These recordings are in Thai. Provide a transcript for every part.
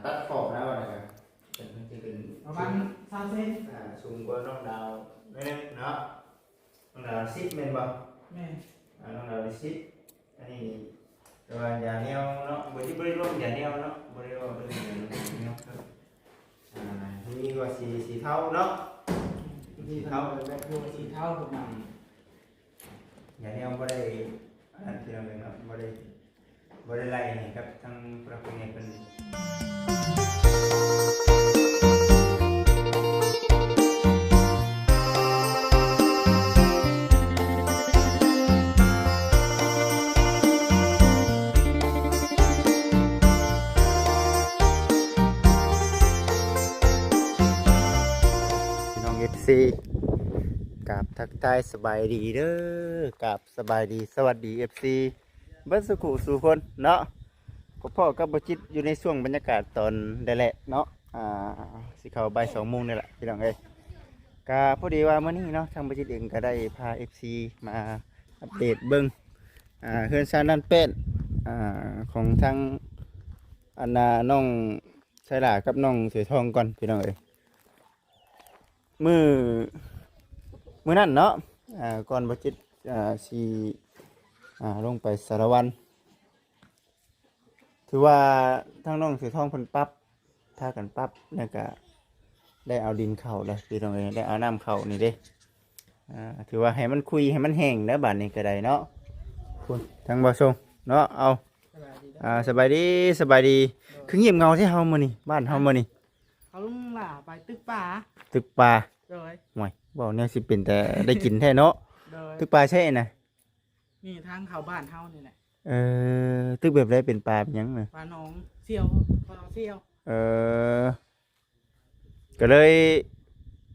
ตัดขอบแล้วอะไรกันมันจะเป็นประมาณ3 เซนสูงกว่าน้องดาวนิดนึงเนาะน้องดาวซิปเมนบ่แม่น้องดาวซิปอันนี้แต่ว่าอย่าแนวเนาะบริบทร่มอย่าแนวเนาะบริบทเป็นแนวครับที่นี่ก็สีเทาเนาะสีเทาแบบพวกสีเทาประมาณอย่าแนวบ่ได้อันที่เราเป็นเนาะบ่ได้ไล่นี่ครับทั้งประเพณีเป็นซีกับทักทายสบายดีเด้อกับสบายดีสวัสดี FC เบิ้ลสุขุสู่คนเนาะก็พ่อกับบจิตอยู่ในช่วงบรรยากาศตอนได้แหละเนาะสิเข้าบ่าย2 โมงนี่แหละพี่น้องเอ้ยก็พอดีว่ามื้อนี้เนาะทางบจิตเองก็ได้พา FC มาอัปเดตเบิ่งเฮือนซานนั่นเป็นของทางอันน่ะน้องไชลากับน้องเสือทองก่อนพี่น้องเอ้ยมือนั่นเนาะก่อนบจิตสีลงไปสารวันถือว่าทั้งน้องเสือทองเพิ่นปั๊บท่ากันปั๊บแล้วก็ได้เอาดินเข้าเลยพี่น้องเอ้ยได้เอาน้ำเข้านี่เด้ถือว่าให้มันคุยให้มันแห้งแล้วบาดนี้ก็ได้เนาะคุณทั้งบ่ชงเนาะเอาสบายดีคือเงียบเงาใช่เฮามื้อนี้บ้านเฮามื้อนี้เขาลุงล่ะไปตึกป่าเลยห่วยบ่เนี่ยสิเป็นแต่ได้กินแท้เนาะตึกปลาใช่น่ะนี่ทางเขาบ้านเฮานี่แหละตึกแบบไรเป็นปลาเป็นหยังน่ะปลาหนองเสี่ยวปลาเสี่ยวก็เลย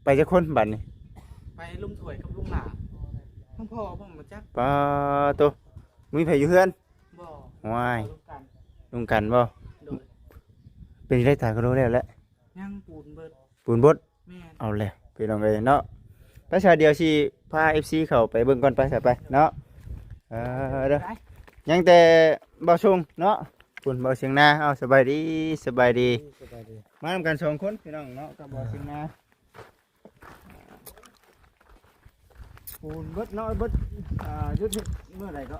ไปจักคนบัดนี้ไปลุงถวยกับลุงหลาทั้งพ่อผมมาจักปลาตัวมีไผอยู่เฮือนบ่ว้ายลุงกันบ่เป็นได้ตายก็รู้แล้วแหละยังปูนเบิดแม่เอาแล้วพี่น้องเอ้ยเนาะประชาเดียวสิพา FC เข้าไปเบิ่งก่อนไปเนาะเด้อยังแต่บ่ชงเนาะคุณบ่เสียงนาเอาสบายดีมานำกัน2 คนพี่น้องเนาะกับบ่เสียงนาปูนเบิดเนาะเบิดหยุดเมื่อไหร่ก็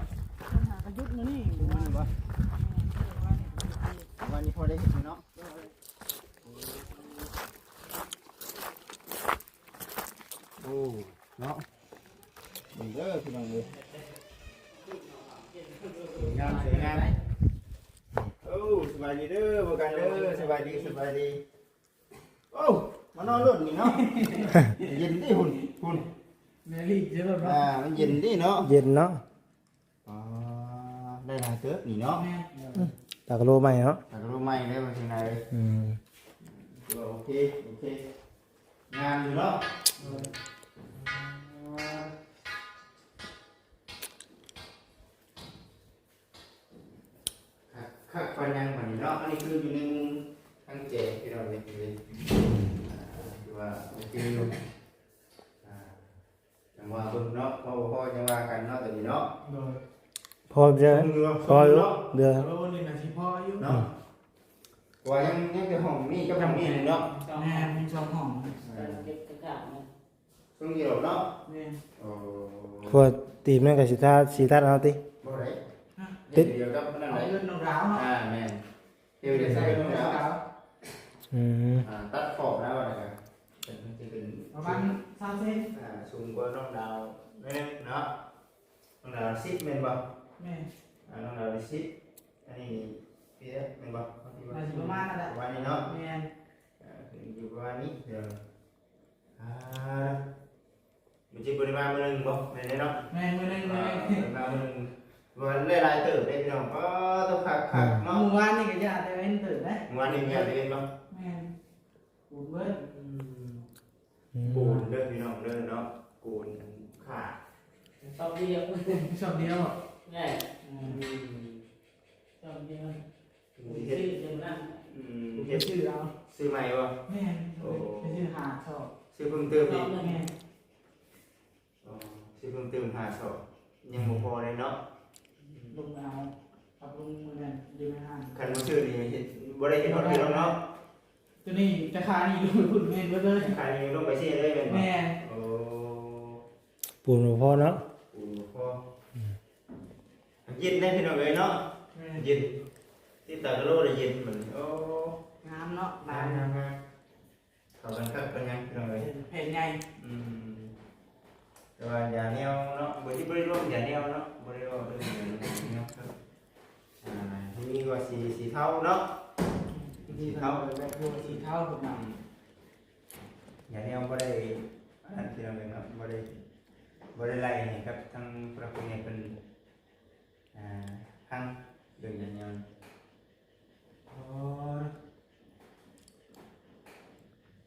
หากระยุดมื้อนี้มื้อนี้บ่วันนี้พอได้เห็นเนาะโอ้เนาะนี่เด้อพี่น้องเอ้ยงามสวยงามโอ้สบายดีเด้อบ่กันเด้อสบายดีโอ้มานอนรุ่นนี่เนาะเย็นดิหุ่นแม่ลีเยอะเนาะมันเย็นดิเนาะเย็นเนาะได้หลายเติบนี่เนาะตากโลใหม่เนาะตากโลใหม่ได้บ่จังไดโอเคงามอยู่เนาะคักปันยังเหมือนเนาะอันนี้คืออยู่ในทั้งเจที่เราเรียนคือว่าโอเคอยู่จังว่าเบิ่งเนาะพ่อจังว่ากันเนาะตัวนี้เนาะพอจะพออยู่เดือโลนึงน่ะสิพออยู่เนาะว่ายังจะห้องนี้กับห้องนี้เนาะแม่มี2 ห้องเก็บกระดาษตรงนี้หรอเนาะแม่พอตีมนั่นกับสีตาเอาติบ่ได้ติดเดียวกับนั่นแหละเงินน้องดาวเนาะแม่นเดี๋ยวใส่น้องดาวตัดขอบแล้วอะไรกันมันจะเป็นประมาณ3 เซนสูงกว่าน้องดาวนิดนึงเนาะน้องดาวซิปเมนบ่แม่น้องดาวซิปอันนี้พี่เมนบ่ประมาณนั่นแหละวันนี้เนาะแม่อยู่ประมาณนี้เดี๋ยวมันจะบริมาณมื้อนึงบ่แม่นเนาะแม่มื้อนึงบริมาณมื้อนึงวันหลายๆเติบได้พี่น้องก็ต้องคักเนาะเมื่อวานนี่ก็ญาติได้เห็นตื่นได้เมื่อวานนี้ญาติได้เห็นบ่แม่ปูนเบิดปูนเด้อพี่น้องเด้อเนาะปูนขาดชอบเดียวแม่ชอบเดียวชื่อจังนั้นชื่อเอาซื้อใหม่บ่แม่ชื่อหาชอบซื้อเพิ่มเติมอีกซื้อเพิ่มเติมหาชอบยังบ่พอเลยเนาะลุงเอากับลุงเหมือนกันอยู่ในห้างคันบ่ซื้อนี่ บ่ได้เห็นฮอดพี่น้องเนาะ ตัวนี้จะคานี่ดูหุ่นเงินเบิดเลย ขายลงไปซี่เลยแม่นบ่ แม่ โอ้ ปูนบ่พอเนาะ ปูพอเย็นได้พี่น้องเอ้ยเนาะ แม่ เย็นที่ตากะโลได้เย็นเหมือนโอ้ งามเนาะ มา บาน มาเขากันครับเป็นไงพี่น้องเอ้ย เห็นไง แต่ว่าอย่าแนวเนาะบ่ที่บ่ได้ร่วมอย่าแนวเนาะบ่ได้ร่วมเรื่องอย่างนี้ครับที่นี่ก็สีเทาเนาะ สีเทาแบบพวกสีเทาถูกไหม อย่าแนวบ่ได้อันที่เราเนาะบ่ได้ไล่ให้ครับทั้งประเพณีเป็นทั้งเรื่องอย่างแนวโอ้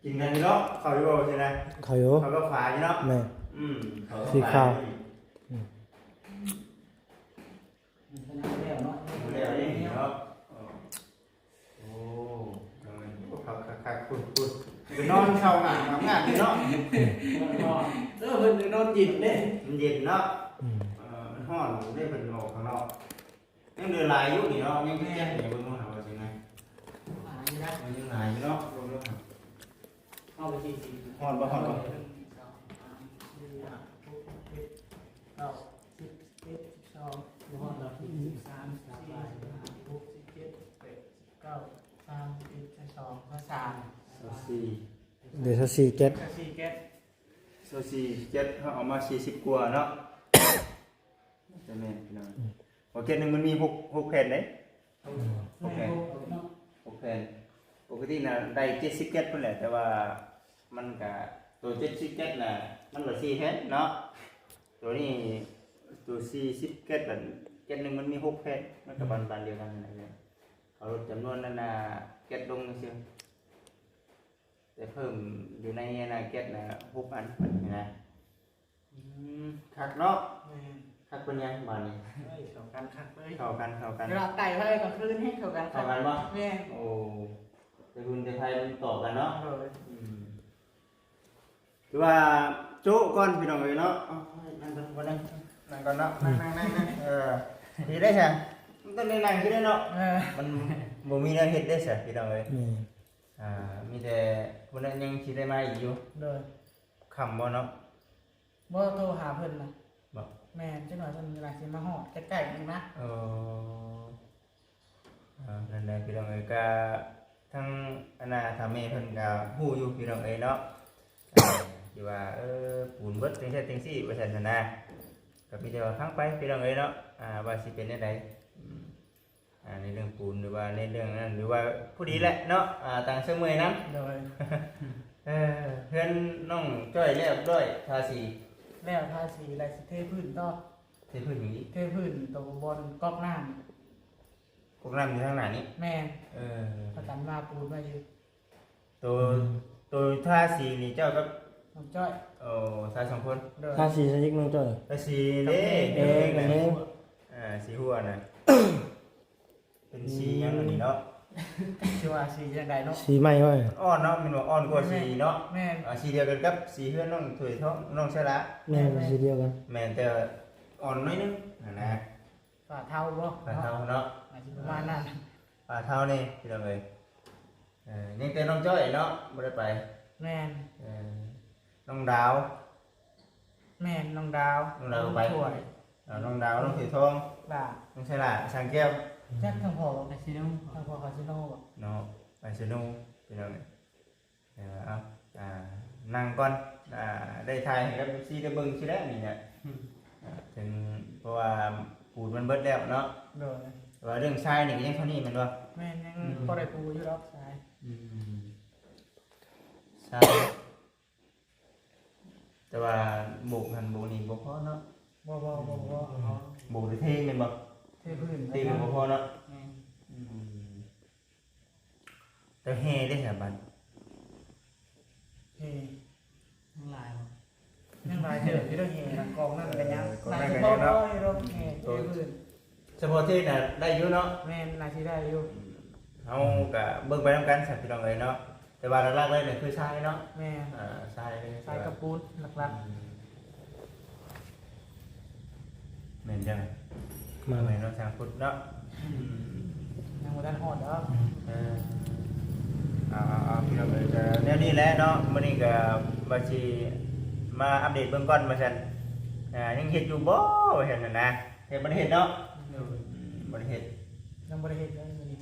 กินกันเนาะเขาอยู่บ่ใช่ไหม เขาอยู่ เขาก็ฝาอยู่เนาะ แม่ เขาก็ สีขาว แล้วเนาะ เรียกนี่เนาะโอ้ทำไมเขาคักๆคุณไปนอนเช่าหนังทำงานอยู่เนาะ เออเพิ่นนอนจิตเด้ มันเย็นเนาะ อืม มันร้อนได้เป็นออกข้างนอกยังเดือดลายอยู่นี่เนาะยังแจ้งอยู่บนหัวเราสิไง อ่านี่นะ มันยังหายอยู่เนาะบนหัว เอาไปสิสิ ร้อนบ่ร้อนบ่ สี่ เดี๋ยวสี่เก็ต โซซีเจ็ดเขาเอามา40กว่าเนาะจะแม่นพี่น้องโอเคหนึ่งมันมี6แผ่นเด้6แผ่นปกติน่ะได้70เก็ตเพิ่นแหละแต่ว่ามันก็ตัว70เก็ตน่ะมันก็4แผ่นเนาะตัวนี้ตัว40เก็ตแบบเก็ตหนึงมันมี6แผ่นมันก็บานๆเดียวกันนั่นแหละเอาลดจำนวนนั้นน่ะเก็ตลงซื่อแต่เพิ่มอยู่ในน่ะเก็ตน่ะ6อันนะคักเนาะคักเป็นยังบานนี้ เข้ากันคักเลย เข้ากัน เวลาไต่ให้กลางคืนให้เข้ากัน เข้ากันบ่ แม่ โอ้แต่คุณแต่ไทยมันต่อกันเนาะหรือว่าโจ๊กก่อนพี่น้องเอ้ยเนาะนั่งก่อนนั่งก่อนเนาะนั่งทีได้ใช่มันต้องนั่งที่ได้เนาะมันบ่มีแนวเฮ็ดได้ใช่พี่น้องเอ้ย นี่ มีแต่คนนั้นยังสิได้มาอีกอยู่ โดย ค่ำบ่เนาะ บ่โทรหาเพิ่นนะ บ่ แม่จังหน่อยเพิ่นเวลาสิมาฮอดใกล้ๆนึงนะ นั่นแหละพี่น้องเอ้ยก็ทั้งอนาถาแม่เพิ่นก็ฮู้อยู่พี่น้องเอ้ยเนาะที่ว่าปูนเบิดจังซี่จังซี่ว่าซั่นนะก็มีแต่ว่าฟังไปพี่น้องเอ้ยเนาะว่าสิเป็นจังไดในเรื่องปูนหรือว่าในเรื่องนั้นหรือว่าผู้ดีแหละเนาะต่างเสมอนํ โดย เพื่อนน้องจ้อยแล้วด้วยทาสี แล้วทาสีลายสิเทพื้นต่อ เทพื้นอย่างนี้ เทพื้นตรงบนก๊อกน้ำ พวกน้ำอยู่ข้างหน้านี้ แม่น เออ ประกันมาปูนมาอยู่ ตัวทาสีนี่เจ้ากับ น้องจ้อย ทาสองคน โดย ถ้าสีสยิกน้องจ้อย ทาสีเด้ กันเด้ สีหัวน่ะเป็นสีหยังอันนี้เนาะ ชื่อว่าสีจังไดเนาะ สีไหม้ไว้ อ่อนเนาะมันว่าอ่อนกว่าสีเนาะ แม่น สีเดียวกันกับสีเพื่อนน้องถุยท้องน้องชะละ แม่นสีเดียวกัน แม่นแต่อ่อนน้อยนึงนะ ฝ่าเท้าบ่ ปลาเท้าเนาะ อาจจะประมาณนั้น ปลาเท้านี่พี่น้องเอ้ยยังแต่น้องจ้อยเนาะบ่ได้ไป แม่น น้องดาว แม่นน้องดาว น้องดาวไป ช่วย น้องดาวน้องถือทอง ล่ะ น้องชลาสังแก้ว จักทั้งพ่อกับซิโนทั้งพ่อกับซิโนบ่ เนาะไปสนุกพี่น้องเอานั่งก่อนได้ถ่ายให้กับซีได้เบิ่งสิแล้วนี่เนี่ยถึงเพราะว่าปูดมันเบิดแล้วเนาะ โดย แต่ว่าเรื่องชายนี่ก็ยังเท่านี้แมันบ่ แม่นยังบ่ได้ปูอยู่ดอกสาย ใช่แต่ว่าโบกหันโบกนี่บ่พอเนาะ บ่ โบกหรือเทแม่นบ่ เทพื้น เทก็บ่พอเนาะ แม่น แต่เฮได้แค่บัด เททั้งหลายบ่ยังหลายเด้อที่เราเห็นนะกองนั่นก็ยังหลายบ่บ่อยู่ดอกเทพื้น เฉพาะเทน่ะได้อยู่เนาะ แม่นหลายสิได้อยู่ เฮาก็เบิ่งไปนำกันสักพี่น้องเอ้ยเนาะแต่ว่าหลักๆเลยเนี่ยคือชายเนาะ แม่น ชายเลย สายกระปูนหลัก แม่นจัง มา แม่นเนาะทางพุทธเนาะ ยังบ่ทันฮอดดอก เอาพี่น้องเอ้ยก็แนวนี้แหละเนาะมื้อนี้ก็บ่สิมาอัปเดตเบื้องก่อนว่าซั่นยังเฮ็ดอยู่บ่ว่าซั่นน่ะนะเฮ็ดบ่ได้เฮ็ดเนาะบ่ได้เฮ็ด ยังบ่ได้เฮ็ดเลยมื้อนี้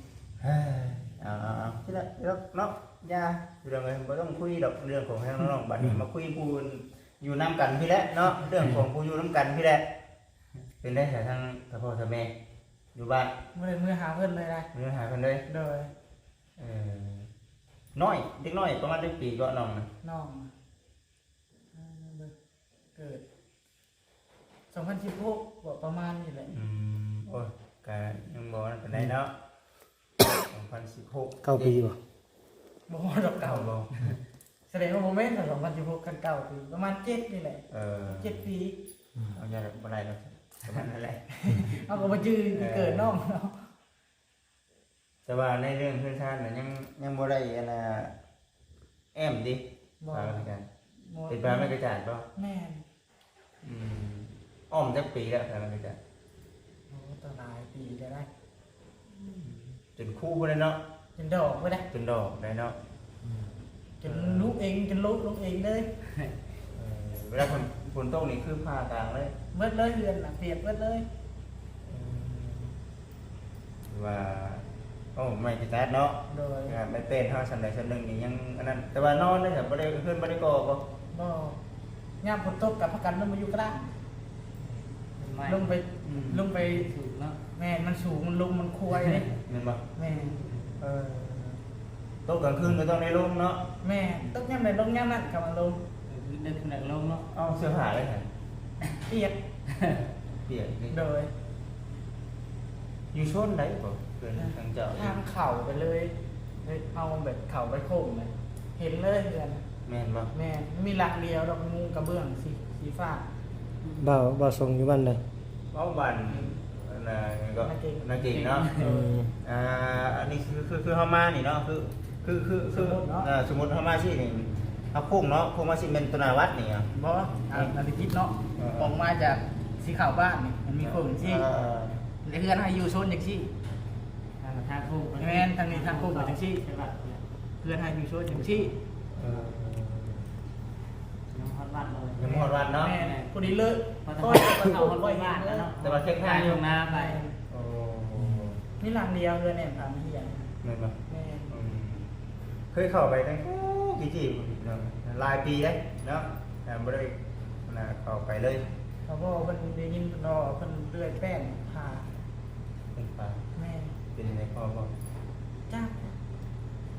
เอาที่ละเนาะยาเรื่องเงินบ่ต้องคุยดอกเรื่องของทางน้องๆบัดนี้มาคุยพูนอยู่นํกันพี่แหละเนาะเรื่องของผู้อยู่นํกันพี่แหละเป็นได้แต่ทางพ่อพ่อแม่อยู่บ้าน บ่ได้มือหาเพิ่นเลยนะ มีปัญหากันเลย โดย น้อยเด็กน้อยประมาณ1 ปีก็น้องนะ น้องเกิด2016บ่ประมาณนี่แหละ โอ้ยก็ยังบ่นั่นปานใดเนาะ2016 9 ปีบ่ บ่ฮอดดอกเก่า บ่ แสดงว่าโมเมนต์2016กันเก่าคือประมาณ7นี่แหละ7 ปี เอาอย่าบ่ได้ดอกประมาณนั้นแหละ เอาก็มาจื้อเกิดน้องเนาะ แต่ว่าในเรื่องพื้นฐานน่ะยังบ่ได้อันน่ะแอมดิ บ่ ว่ากันเป็นปลาไม่กระจาดป่ะ แม่น อ้อมจักปีแล้วปลาไม่กระจาด โอ้ตหลายปีได้ได้ จนคู่ไปเลยเนาะ จนดอกบ่ได้ จนดอกได้เนาะ จนลูกเองจนลูกเองเลย เวลาฝนตกนี่คือผ่าต่างเลย เบิดเลยเฮือนน่ะเปียกเบิดเลย ว่าโอ้ไม่กระจาดเนาะ โดย ไม่เป็นเท่าสันใดสันหนึ่งนี่ยังอันนั้นแต่ว่านอนได้แต่บ่ได้ขึ้นบ่ได้ก่อป่ะ บ่ยามฝนตกกับพักกันลงมาอยู่กลางลงไปสูงเนาะแม่มันสูงมันลงมันควายเลย เห็นป่ะ แม่ ตกกลางคืนก็ต้องได้ลงเนาะ แม่ตกยามใดลงยามนั้นก็มันลง เดินขนาดลงเนาะ เอาเสื้อผ้าเลยค่ะ เปียก เปียกนี่ โดย อยู่ชนได้ป่ะเพื่อนทางเจ้า ทางเข่าไปเลยเอาแบบเข่าไปโค้งเลยเห็นเลยเฮือน แม่นป่ะ แม่มีหลักเดียวดอกมุงกระเบื้องสีฟ้า บ่าวส่งอยู่บ้านใด เอาบันน่ะก็น่าเก่งเนาะ อันนี้คือเฮามานี่เนาะคือสมมุติเฮามาสินี่เอาโค้งเนาะโค้งมาสิเป็นตัวหนาวัดนี่อ่ะ บออันนี้คิดเนาะออกมาจากสีขาวบ้านนี่มันมีโค้งที่ในเฮือนให้อยู่โซนอย่างที่ ทางคู่ แม่นทางนี้ทางโค้งกับจังที่ ใช่ป่ะ เฮือนให้อยู่โซนอย่างที่ น้องฮอดบ้านเลย ยังหมดวันเนาะ แม่พอดีเลิก ก็ ก็ จะ จะ เขา เขา ฮอด ก็ บ้าน ยัง เนาะ แต่ว่าเช็ค ทา ทาง ง อยู่น้าไป โอ้ นี่หลังเดียวเฮือนเนี่ยถามเฮีย แม่นบ่ แม่ เคยเข้าไปตั้งกี่หลายปีแล้วเนาะแต่บ่ได้เข้าไปเลย เขาบอกเพิ่นได้ยินรอเพิ่นเลื่อยแป้งผ่า เป็นปลา แม่ เป็นในพ่อบ่ จ้า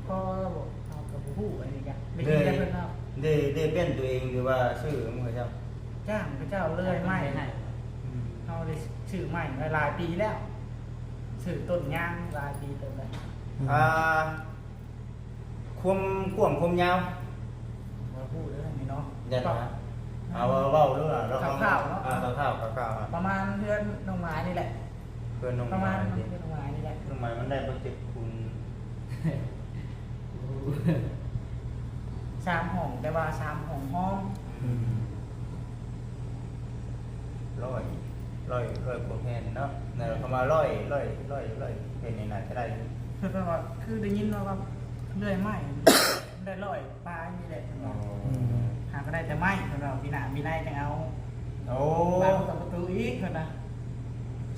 พอบอกเอากับผู้อะไรกันได้ยินแต่เพิ่นเอา ได้เป็นตัวเองหรือว่าชื่อของเขาเจ้า จ้างพระเจ้าเลื่อยไม้เอาได้ชื่อใหม่หลายปีแล้วชื่อต้นยางหลายปีเต็มเลย ความกว้างความยาว มาพูดเรื่องนี้เนาะ เดี๋ยวนะเอาเว้าด้วยเรา ข่าวๆเนาะ ข่าวประมาณเพื่อนน้องหมานี่แหละ เพื่อนน้อง ประมาณ ดิ เพื่อนน้องหมานี่แหละ น้องไม้มันได้โปรเจกต์คุณ 3 ห้องแต่ว่า3 ห้องห้อง ร้อยกว่าแผ่นเนาะเนี่ยเขามาร้อยแผ่นนี่น่าจะได้ เพื่อนว่าคือได้ยินว่าเลื่อยไม้ได้ร้อยปลายนี่แหละหาก็ได้แต่ไม้เพื่อนว่าปีหน้ามีได้จังเอา โอ้ บ้านกับประตูอีกเพื่อนนะ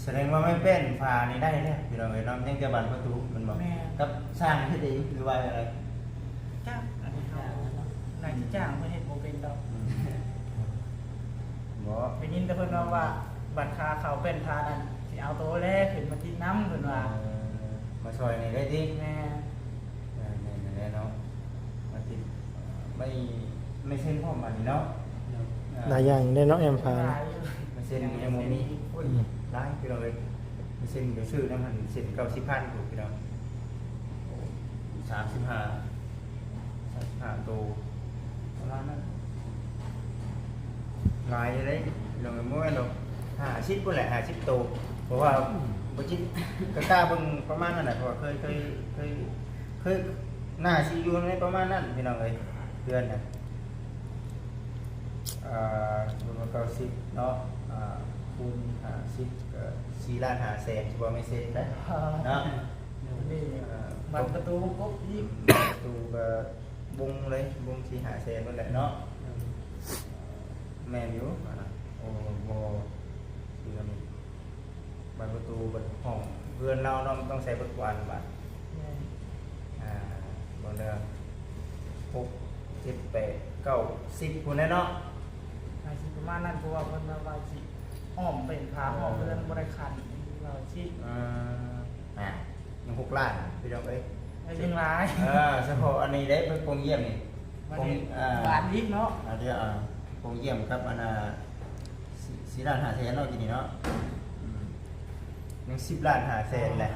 แสดงว่าไม่เป็นฝานี่ได้เนี่ยพี่น้องเอ้ยน้องยังจะบันประตูมันบอกกับสร้างที่ดีหรือว่าอะไร จ้างอันนี้เขานายจ้างเพื่อนเห็นโมเป็นดอก บ่ ได้ยินแต่เพื่อนว่าบัตรคาเขาเป็นพานั่นสิเอาตัวแรกขึ้นมาที่น้ำเพื่อนว่า มาซอยนี่ได้ดิ แม่ นี่เนาะมาติดไม่เส้นพ่อมานี่เนาะ หลายอย่างได้เนาะแอมพา ห นะ ลายอยู่ มาเส้นยังบ่มีโอ้ยร้ายพี่น้องเอ้ยมาเส้นเดี๋ยวซื้อน้ำมันเส้น90,000ถูกพี่น้อง35ตัวประมาณนั้นหลายเลยพี่น้องเอ้ยบ่แม่นดอก50พุ่นแหละ50ตัวเพราะว่าบ่จิตกล้าเบิ่งประมาณนั้นแหละเพราะว่าเคยหน้าสิอยู่ในประมาณนั้นพี่น้องเอ้ยเดือนน่ะประมาณ90เนาะคูณ50ก็4,500,000สิบ่ไม่เซ็นได้เนาะ นี่บัตรประตูปุ๊บยิง ประตูก็บุงเลยบุงสีหาแสนนั่นแหละเนาะแม่นอยู่โอ้โหคือมันบัตรประตูบัตรห้องเพื่อนเราเนาะต้องใช้บัตรวันบัตรบนเรือ6 7 8 9 10คนแน่เนาะ อาชีพประมาณนั้นเพราะว่าคนเราว่าสิอ้อมเป็นขาอ้อมเพื่อนบริคันเราชีพ ยัง6 ล้านพี่น้องเอ้ย ยังร้าย เฉพาะอันนี้ได้เป็นโปงเยี่ยมนี่ บาทยิกเนาะ อันนี้โปงเยี่ยมครับอัน4 ล้าน 5 แสนเนาะทีนี้เนาะยัง10 ล้าน 5 แสนแหละ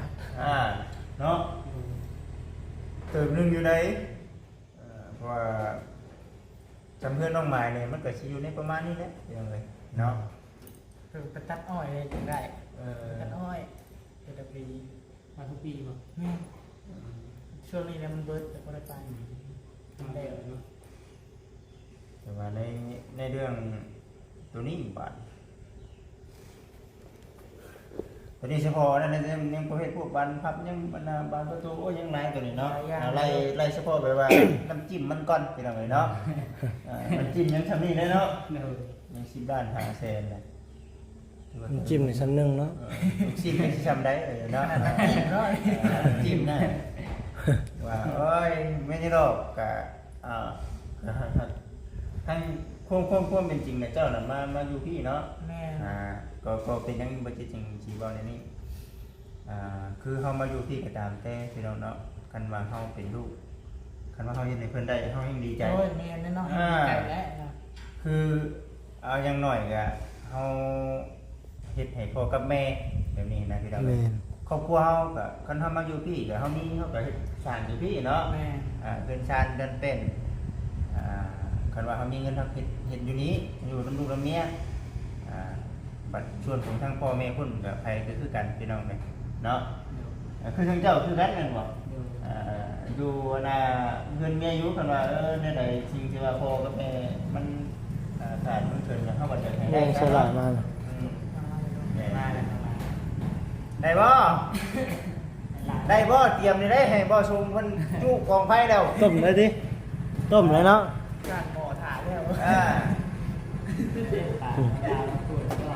เนาะเติมนึงอยู่ไหนเพราะว่าจำเพื่อนน้องหมายเนี่ยมันก็สิอยู่ในประมาณนี้แหละพี่น้องเอ้ยเนาะ คือไปตัดอ้อยเลยจึงได้ตัดอ้อยเป็นปี มาทุกปีบ่ แม่ช่วงนี้เนี่ยมันเบิดแต่ก็ได้ไป ได้เนาะ แต่ว่าในเรื่องตัวนี้บาทตัวนี้เฉพาะนั่นยังประเภทพวกบานพับยังบานประตูโอ้ยังไรตัวนี้เนาะไล่เฉพาะแบบว่า น้ำจิ้มมันก่อนพี่น้องเอ้ยเนาะน้ำจิ้มยังทำนี่เลยเนาะยัง10 ล้าน 5 แสนเลย จิ้มในชั้นหนึ่งเนาะ จิ้มให้ทำได้เนาะจิ้มนะว่าเอ้ยไม่ใช่หรอกกะทั้งควมเป็นจริงนะเจ้าน่ะมาอยู่พี่เนาะ แม่ ก็เป็นยังบัจจริงชีวาในนี้คือเขามาอยู่พี่ก็ตามแต่พี่น้องเนาะคันว่าเขาเป็นลูกคันว่าเขาเห็นในเพื่อนได้เขายิ่งดีใจ โอ้ยแม่เนี่ยเนาะไก่แล้ว คือเอาอย่างหน่อยก็เขาเฮ็ดให้พ่อกับแม่แบบนี้นะพี่น้อง แม่น ครอบครัวเขาก็คันเขามาอยู่พี่ก็เขามีเขาก็เฮ็ดสร้างอยู่พี่เนาะ แม่ เงินชานเดินเป็นคันว่าเขามีเงินทำเห็นอยู่นี้อยู่น้ำลูกน้ำเมียบัดชวนของทั้งพ่อแม่พุ่นกับใครก็คือกันพี่น้องเลยเนาะคือทั้งเจ้าคือกันกันบ่อยู่นาเงินเมียอยู่กันว่าในใดสิ่งที่ว่าพ่อกับแม่มันขาดมันเกินเข้ามาจะให้ แรงสลายมาก ได้บ่ได้บ่เตรียมนี่ได้ให้บ่ชมเพิ่นจุกองไฟแล้ว ต้มเลยดิต้มเลยเนาะ การบ่อถ่ายแล้ว ป่าปลาพูดก็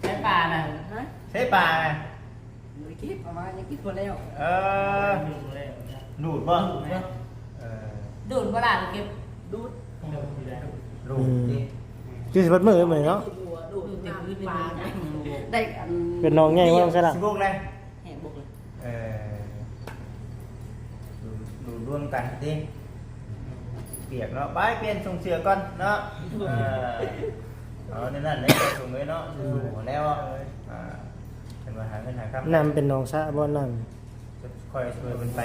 ใช้ปลาน่ะ ใช้ปลา ไม่คิดประมาณยังคิดคนแล้ว ดูเลย ดูดบ่ ดูดเวลาเก็บดูด ดูอยู่แล้ว ดูดดิ คือสิบัดมือเหมือนเนาะ ดูดจากพื้นปลาได้อัน เป็นน้องใหญ่ว่าใช่ละ สิบุกเลย แห่บกเลย ดูร่วมกันดิเปียกเนาะไปเปลี่ยนทรงเสือก่อนเนาะในนั้นเลยส่งเลยเนาะสู้แล้วเป็นมาหาเงินหาครับ น้ำเป็นน้องซะบ่น้ คอยช่วยมันไป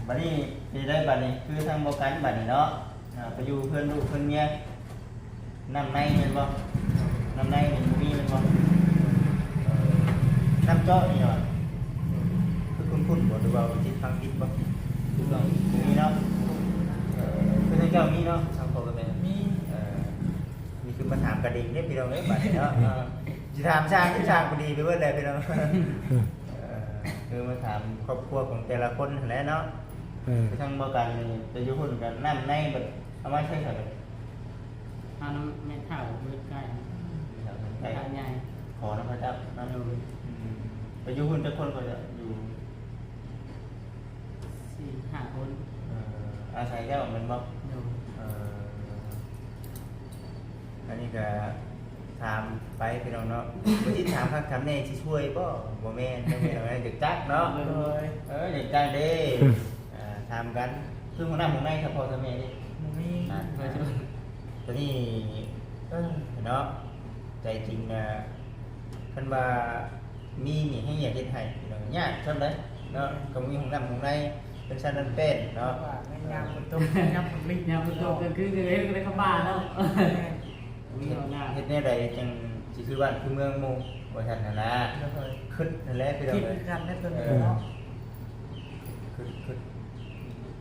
บัดนี้ที่ได้บัดนี้คือทางบกันบัดนี้เนาะไปอยู่เพื่อนลูกเพื่อนเมียน้ำในเป็นบ่น้ำในเป็นมีเป็นบ่น้ำเจาะนี่หน่อยคือคุณบ่หรือว่าจิตฟังจิตบ่คือเรามีเนาะคือทางเจ้ามีเนาะทางพ่อกับแม่ มี นี่คือมาถามกระดิ่งเนี่ยพี่น้องเนี่ยบัดนี้เนาะจะถามช่างที่ช่างพอดีไปเบิดเลยพี่น้องคือมาถามครอบครัวของแต่ละคนแหล้วเนาะ ำ ไปทางบ่กันนี่จะอยู่คนกันน้ำในบัดเอามาใช้สัก เอาน้ำแม่ข้าวเบิดใกล้ ใช้ ใกล้ใหญ่ ขอน้ำพระเจ้าน้ำไปอยู่คนจะคนก็จะอยู่ 4-5 คน อาศัยแล้วมันบ่ ดู อันนี้ก็ถามไปพี่น้องเนาะวันที่ถามครับถามแน่ที่ช่วยบ่แม่นไม่เอาเด็กจักเนาะ เลย เด็กจักเด้ถามกันคือหัวหน้าของนายครับพ่อกับแม่ดิ มี ไปช่วย ตอนนี้เนาะใจจริงนะคันว่ามีนี่ให้อยากเฮ็ดให้พี่น้องยากซั่นเลยเนาะก็มีของนำของนายเป็นชั้นนั้นเป็นเนาะ ว่าไม่ยามคนตุ้มยามคนลิง ยามมันโตกันคือเลยได้เข้าบ้านแล้วมีเอาหน้า เฮ็ดแนวใดจังสิคือบ้านคือเมืองหมู่ว่าซั่นน่ะนะขึ้นนั่นแหละพี่น้อง คิด เอ้ย กันได้ตัวนี้เนาะ ขึ้น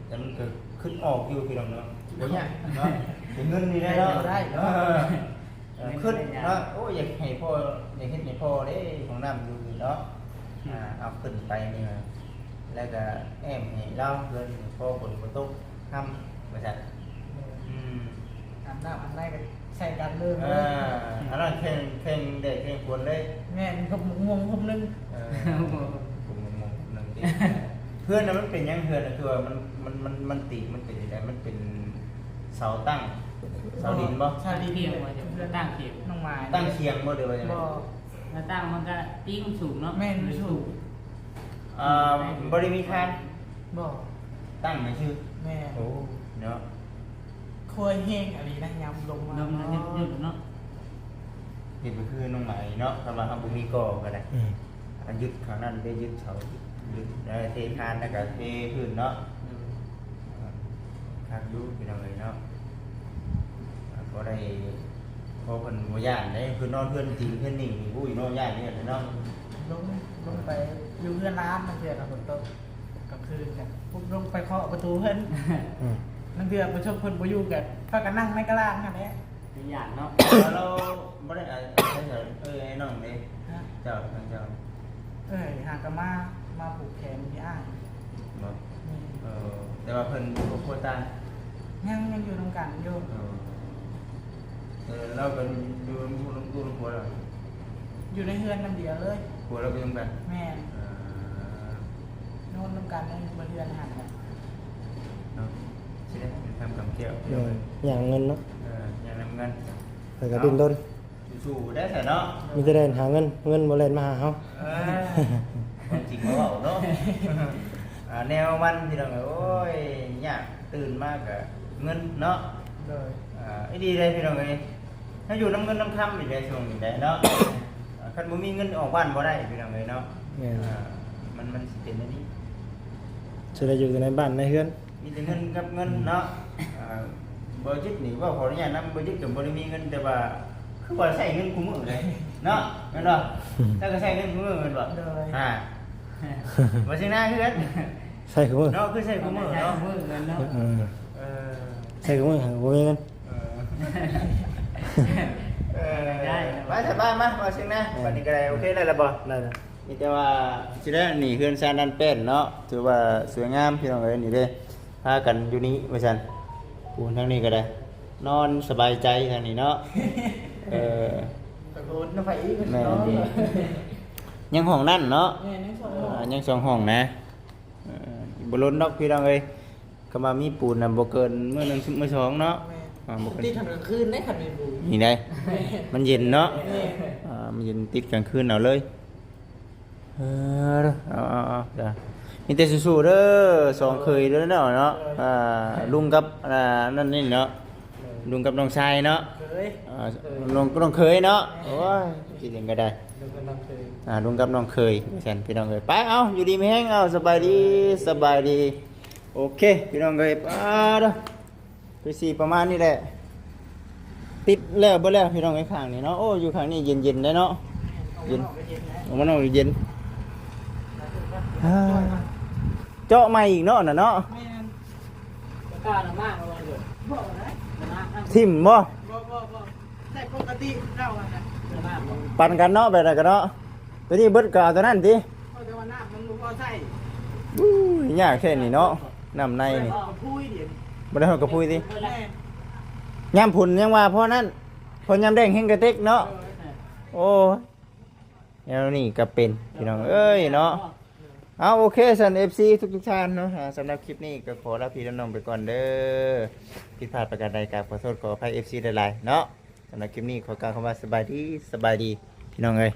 แต่มันก็ขึ้นออกอยู่พี่น้องเนาะบ่ยากเนาะเป็นเงินนี่ได้เนาะขึ้นเนาะโอ้อยากให้พ่ออยากเฮ็ดให้พ่อเด้ของน้ำอยู่เนาะ เอาขึ้นไปนี่มาแล้วก็แอมให้เล่าเพื่อนพอฝนตกทำมาจากอันน้ำอันไรกันใส่กันเลย อันนั้นเพลงเด็กเพลงควรเลย แม่นผมงงผมนึง ผมหนึ่งทีเพื่อนน่ะมันเป็นยังเพื่อนน่ะคือว่ามันตีมันเป็นยังไงมันเป็นเสาตั้งเสาดินบ่ ชาดี เพียงว่าจะตั้งเพียง น้องไม้ ตั้งเคียงบ่เดี๋ยวว่าจังไง บ่ แล้วตั้งมันก็ติ้งสูงเนาะ แม่นสูง บริมีคาน บ่ ตั้งไม่ชื่อ แม่ โอ้เนาะ ควยแห้งอะไรนะยำลงมา ลมมันยืดๆเนาะ เห็นไปคือน้องใหม่เนาะคำว่าทำบุมีก่อก็ได้ อืม อันยึดข้างนั้นได้ยึดเสายึดเทคานแล้วก็เทพื้นเนาะคาดยุพี่น้องเลยเนาะก็ได้พอคนบ่ย่านได้คือนอนเพื่อนจริงเพื่อนนิ่งผู้อยู่นอนย่านนี่แหละเนาะ ลงไปอยู่เพื่อนร้านนั่นเดือดฝนตกกลางคืนกันปุ๊บลงไปเคาะประตูเพิ่น อืม นั่นเดือดไปชมเพิ่นบ่อยู่กันพากันนั่งในกระลางกันแหละ เป็นหยาดเนาะ เราไม่ได้ไอ้น้องนี่เจ้าทางเจ้า หากนมาผูกแขนที่อ้าง บอก นี่ แต่ว่าเพิ่นบ่ควรตาย ยังอยู่ตรงกันอยู่ เราเป็นดูครัวเรา อยู่ในเฮือนน้ำเดียวเลย ครัวเราเป็นยังไง แม่นอนน้ำกันในบนเรือนหันกัน เนาะใช่ไหมทำกำเกี่ยว โดยอย่างเงินเนาะ อย่างนำเงิน ไปก็ดิ้นรน สู้ได้แต่เนาะ มีแต่ได้หาเงินบ่เล่นมาหาเฮา ความจริงเขาบอกเนาะแนวมันที่เราโอ้ยยากตื่นมากกับเงินเนาะ เลย ไอ้ดีเลยพี่น้องเอ้ยถ้าอยู่น้ำเงินน้ำคำอยู่ในช่วงนี้ได้เนาะคันบ่มีเงินออกบ้านบ่ได้พี่น้องเอ้ยเนาะ แม่น มันสิเป็นอันนี้ สิได้อยู่ในบ้านในเฮือน มีแต่เงินกับเงินเนาะบ่จิตนี่ว่าขออนุญาตนำบ่จิตก็บ่ได้มีเงินแต่ว่าคือว่าใช้เงินคุมื้อเลยเนาะแม่นบ่ถ้าก็ใช้เงินคุมื้อแม่นบ่บ่สิหน้าคือกัน ใส่คือมือ เนาะคือใช้คุมื้อ ใช้ เนาะ มือเงินเนาะ เออใส่คือมือหาบ่มีเงิน มาสบายมาบ่สิหน้าบัดนี้ก็ได้โอเคแล้วล่ะบ่ ได้แล้ว นี่แต่ว่าสิได้นี่เฮือนซานดันเป็นเนาะถือว่าสวยงามพี่น้องเอ้ยนี่เด้พากันอยู่นี่ว่าซั่นปูนทางนี้ก็ได้ นอนสบายใจทางนี้เนาะ ตะโกนน้ำไฟอีก แม่ เนาะ ดียังห้องนั่นเนาะ แม่นั่งสอง ยังสองห้องนะบ่ล้นดอกพี่น้องเอ้ยคำว่ามีปูนน่ะบ่เกินมื้อหนึงมื้อสองเนาะบ่เกิน ที่ทำกลางคืนได้ขันในบู นี่ได้มันเย็นเนาะมันเย็นติดกลางคืนเอาเลยเอาจ้ะมีแต่สู้ๆเด้อสองเคยเด้อเนาะลุงกับนั่นนี่เนาะลุงกับน้องชายเนาะ เคย น้องเคยเนาะโอ้ยคิดยังก็ได้ ดูกันน้ำเคย ลุงกับน้องเคยฉันพี่น้องเอ้ยไปเอาอยู่ดีไม่แห้งเอาสบายดีสบายดีโอเคพี่น้องเอ้ยไปเด้อไปสี่ประมาณนี้แหละติดแล้วบ่แล้วพี่น้องไอ้ข้างนี่เนาะโอ้อยู่ข้างนี้เย็นๆได้เนาะเย็นออกมาเนาะเย็นเจาะใหม่อีกเนาะน่ะเนาะ แม่น กล้าหนักมากเลยเดี๋ยว บอกนะ ทิ่มบ่ บอกแต่ปกติเราอะนะ ปั่นกันเนาะแบบนั้นกันเนาะตัวนี้เบิดก็เอาตัวนั้นติ เพราะว่าน้ำมันบ่ใส่ อู้ยยากแค่นี้เนาะน้ำในนี่ พุ้ยเดี๋ยว บ่ได้เฮากับพุ้ยติ แม่ ยามผุนยังว่าเพราะนั้นพอยามแดงเฮงกระเต็กเนาะโอ้ยแล้วนี่ก็เป็นพี่น้องเอ้ยเนาะเอาโอเคสัน FC ทุกท่านเนาะสำหรับคลิปนี้ก็ขอลาพี่น้องไปก่อนเด้อผิดพลาดประการใดก็ขอโทษขออภัย FC หลายๆเนาะสำหรับคลิปนี้ขอกล่าวคำว่าสบายดีพี่น้องเอ้ย